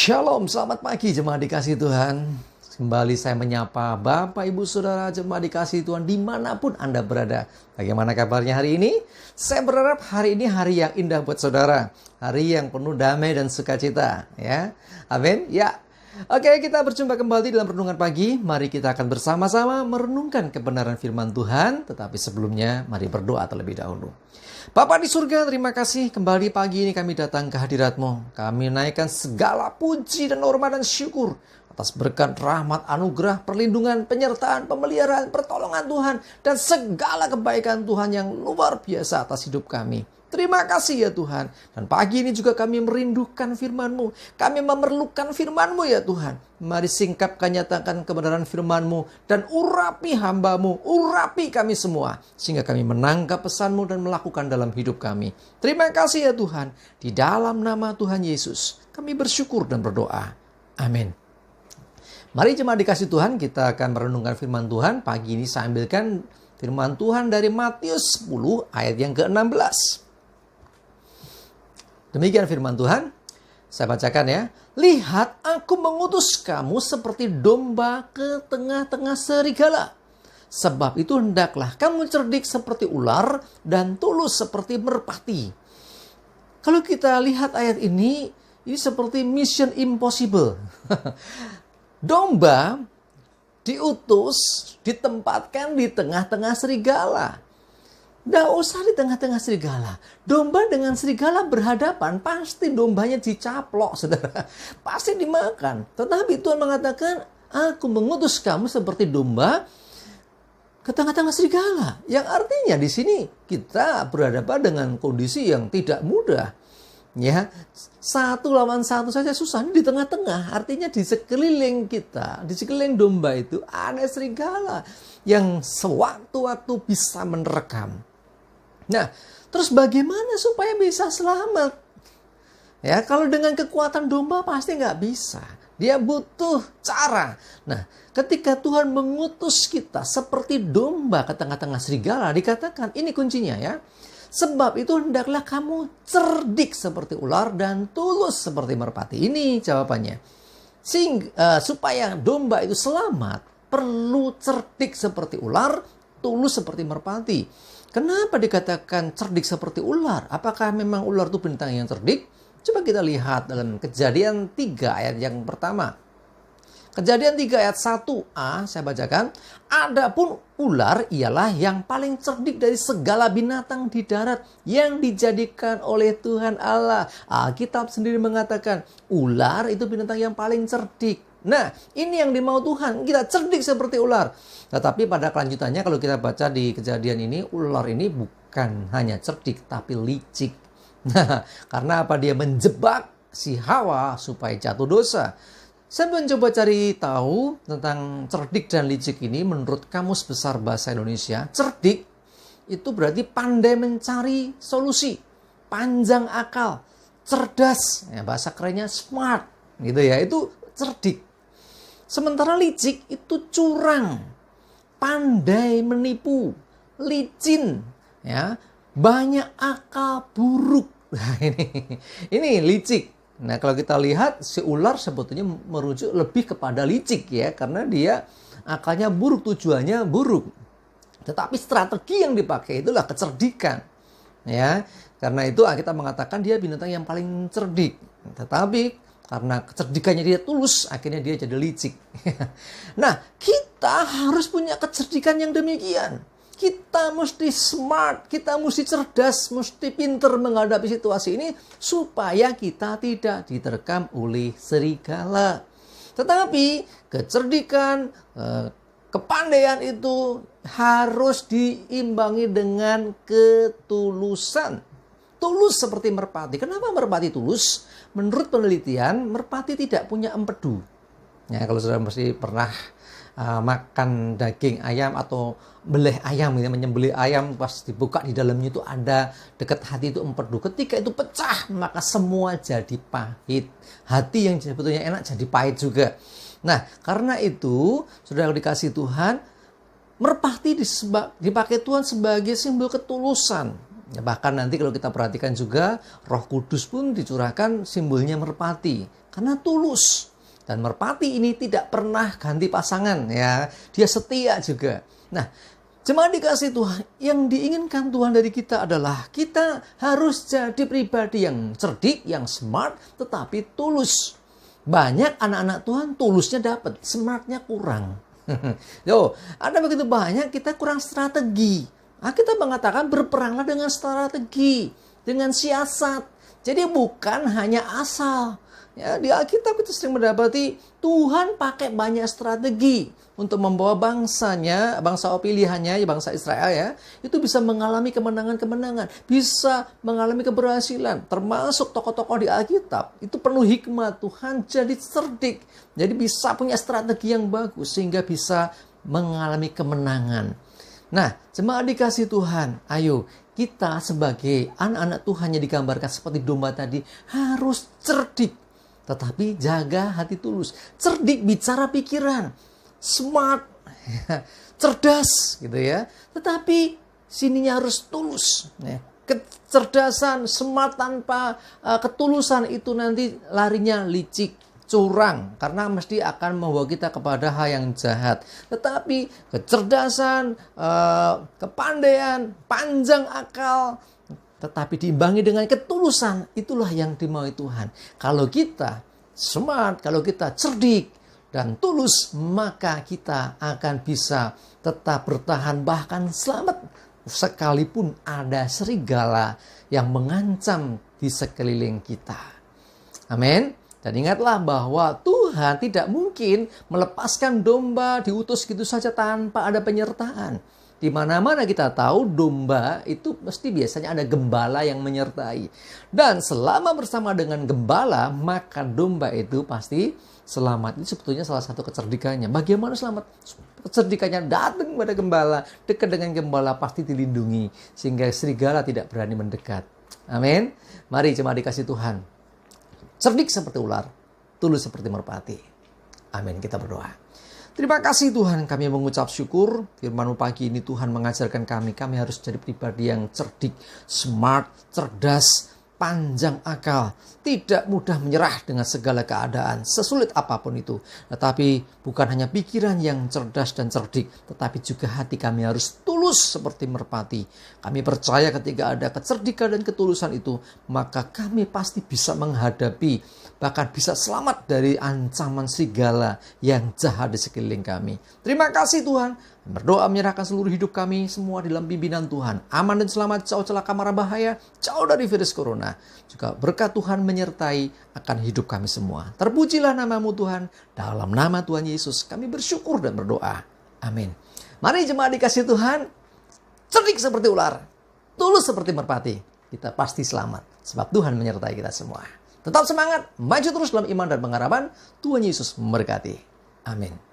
Shalom, selamat pagi jemaat dikasih Tuhan. Kembali saya menyapa Bapak, Ibu, Saudara jemaat dikasih Tuhan dimanapun Anda berada. Bagaimana kabarnya hari ini? Saya berharap hari ini hari yang indah buat saudara. Hari yang penuh damai dan sukacita. Ya, amin. Ya. Oke, kita berjumpa kembali dalam renungan pagi. Mari kita akan bersama-sama merenungkan kebenaran firman Tuhan. Tetapi sebelumnya, mari berdoa terlebih dahulu. Bapa di surga, terima kasih kembali pagi ini kami datang ke hadirat-Mu. Kami naikkan segala puji dan hormat dan syukur atas berkat rahmat, anugerah, perlindungan, penyertaan, pemeliharaan, pertolongan Tuhan, dan segala kebaikan Tuhan yang luar biasa atas hidup kami. Terima kasih ya Tuhan. Dan pagi ini juga kami merindukan firman-Mu. Kami memerlukan firman-Mu ya Tuhan. Mari singkapkan, nyatakan kebenaran firman-Mu. Dan urapi hamba-Mu. Urapi kami semua. Sehingga kami menangkap pesan-Mu dan melakukan dalam hidup kami. Terima kasih ya Tuhan. Di dalam nama Tuhan Yesus. Kami bersyukur dan berdoa. Amin. Mari jemaat dikasih Tuhan. Kita akan merenungkan firman Tuhan. Pagi ini saya ambilkan firman Tuhan dari Matius 10 ayat yang ke-16. Demikian firman Tuhan. Saya bacakan ya. Lihat, aku mengutus kamu seperti domba ke tengah-tengah serigala. Sebab itu hendaklah kamu cerdik seperti ular dan tulus seperti merpati. Kalau kita lihat ayat ini seperti mission impossible. Domba diutus, ditempatkan di tengah-tengah serigala. Nggak usah di tengah-tengah serigala. Domba dengan serigala berhadapan, pasti dombanya dicaplok, saudara. Pasti dimakan. Tetapi Tuhan mengatakan, aku mengutus kamu seperti domba ke tengah-tengah serigala. Yang artinya di sini kita berhadapan dengan kondisi yang tidak mudah. Ya, 1 lawan 1 saja susah. Ini di tengah-tengah, artinya di sekeliling kita, di sekeliling domba itu ada serigala yang sewaktu-waktu bisa menerkam. Nah, terus bagaimana supaya bisa selamat? Ya, kalau dengan kekuatan domba pasti nggak bisa. Dia butuh cara. Nah, ketika Tuhan mengutus kita seperti domba ke tengah-tengah serigala, dikatakan ini kuncinya ya. Sebab itu hendaklah kamu cerdik seperti ular dan tulus seperti merpati. Ini jawabannya. Supaya domba itu selamat, perlu cerdik seperti ular, tulus seperti merpati. Kenapa dikatakan cerdik seperti ular? Apakah memang ular itu binatang yang cerdik? Coba kita lihat dalam Kejadian 3 ayat yang pertama. Kejadian 3 ayat 1a saya bacakan. Adapun ular ialah yang paling cerdik dari segala binatang di darat yang dijadikan oleh Tuhan Allah. Alkitab sendiri mengatakan ular itu binatang yang paling cerdik. Nah, ini yang dimau Tuhan, kita cerdik seperti ular. Tetapi pada kelanjutannya kalau kita baca di Kejadian ini, ular ini bukan hanya cerdik tapi licik. Nah, karena apa? Dia menjebak si Hawa supaya jatuh dosa. Saya mencoba cari tahu tentang cerdik dan licik ini menurut Kamus Besar Bahasa Indonesia. Cerdik itu berarti pandai mencari solusi, panjang akal, cerdas, ya, bahasa kerennya smart, gitu ya. Itu cerdik. Sementara licik itu curang, pandai menipu, licin, ya, banyak akal buruk. Nah, ini licik. Nah, kalau kita lihat si ular sebetulnya merujuk lebih kepada licik ya, karena dia akalnya buruk, tujuannya buruk. Tetapi strategi yang dipakai itulah kecerdikan. Ya, karena itu kita mengatakan dia binatang yang paling cerdik. Tetapi karena kecerdikannya dia tulus, akhirnya dia jadi licik. Nah, kita harus punya kecerdikan yang demikian. Kita mesti smart, kita mesti cerdas, mesti pinter menghadapi situasi ini supaya kita tidak diterkam oleh serigala. Tetapi kecerdikan, kepandaian itu harus diimbangi dengan ketulusan. Tulus seperti merpati. Kenapa merpati tulus? Menurut penelitian, merpati tidak punya empedu. Ya, kalau sudah mesti pernah makan daging ayam atau beleh ayam, gitu, menyembelih ayam, pas dibuka di dalamnya itu ada dekat hati itu empedu. Ketika itu pecah, maka semua jadi pahit. Hati yang sebetulnya enak jadi pahit juga. Nah, karena itu, sudah dikasih Tuhan, merpati dipakai Tuhan sebagai simbol ketulusan. Ya, bahkan nanti kalau kita perhatikan juga Roh Kudus pun dicurahkan simbolnya merpati karena tulus. Dan merpati ini tidak pernah ganti pasangan ya. Dia setia juga. Nah, jemaat dikasih Tuhan, yang diinginkan Tuhan dari kita adalah kita harus jadi pribadi yang cerdik, yang smart, tetapi tulus. Banyak anak-anak Tuhan tulusnya dapat, smartnya kurang. Yo, ada begitu banyak kita kurang strategi. Kita mengatakan berperanglah dengan strategi, dengan siasat. Jadi bukan hanya asal. Ya, di Alkitab kita sering mendapati Tuhan pakai banyak strategi untuk membawa bangsanya, bangsa pilihannya, ya bangsa Israel ya, itu bisa mengalami kemenangan-kemenangan, bisa mengalami keberhasilan. Termasuk tokoh-tokoh di Alkitab, itu penuh hikmat. Tuhan jadi cerdik, jadi bisa punya strategi yang bagus sehingga bisa mengalami kemenangan. Nah, jemaat dikasih Tuhan, ayo kita sebagai anak-anak Tuhan yang digambarkan seperti domba tadi harus cerdik, tetapi jaga hati tulus. Cerdik bicara pikiran, smart, cerdas gitu ya. Tetapi sininya harus tulus. Kecerdasan, smart tanpa ketulusan itu nanti larinya licik, curang, karena mesti akan membawa kita kepada hal yang jahat. Tetapi kecerdasan, kepandaian, panjang akal, tetapi diimbangi dengan ketulusan, itulah yang dimaui Tuhan. Kalau kita smart, kalau kita cerdik dan tulus, maka kita akan bisa tetap bertahan, bahkan selamat sekalipun ada serigala yang mengancam di sekeliling kita. Amin. Dan ingatlah bahwa Tuhan tidak mungkin melepaskan domba diutus gitu saja tanpa ada penyertaan. Di mana-mana kita tahu domba itu mesti biasanya ada gembala yang menyertai. Dan selama bersama dengan gembala, maka domba itu pasti selamat. Itu sebetulnya salah satu kecerdikannya. Bagaimana selamat? Kecerdikannya datang pada gembala, dekat dengan gembala pasti dilindungi. Sehingga serigala tidak berani mendekat. Amin. Mari jemaat dikasih Tuhan. Cerdik seperti ular, tulus seperti merpati. Amin, kita berdoa. Terima kasih Tuhan, kami mengucap syukur. Firman-Mu pagi ini Tuhan mengajarkan kami harus jadi pribadi yang cerdik, smart, cerdas, panjang akal, tidak mudah menyerah dengan segala keadaan, sesulit apapun itu. Tetapi bukan hanya pikiran yang cerdas dan cerdik, tetapi juga hati kami harus tulus seperti merpati. Kami percaya ketika ada kecerdikan dan ketulusan itu, maka kami pasti bisa menghadapi, bahkan bisa selamat dari ancaman serigala yang jahat di sekeliling kami. Terima kasih Tuhan. Berdoa menyerahkan seluruh hidup kami semua di dalam pimpinan Tuhan. Aman dan selamat, jauh celaka mara bahaya, jauh dari virus corona. Juga berkat Tuhan menyertai akan hidup kami semua. Terpujilah nama-Mu Tuhan. Dalam nama Tuhan Yesus kami bersyukur dan berdoa. Amin. Mari jemaat dikasih Tuhan, cerdik seperti ular, tulus seperti merpati. Kita pasti selamat sebab Tuhan menyertai kita semua. Tetap semangat, maju terus dalam iman dan pengharapan. Tuhan Yesus memberkati. Amin.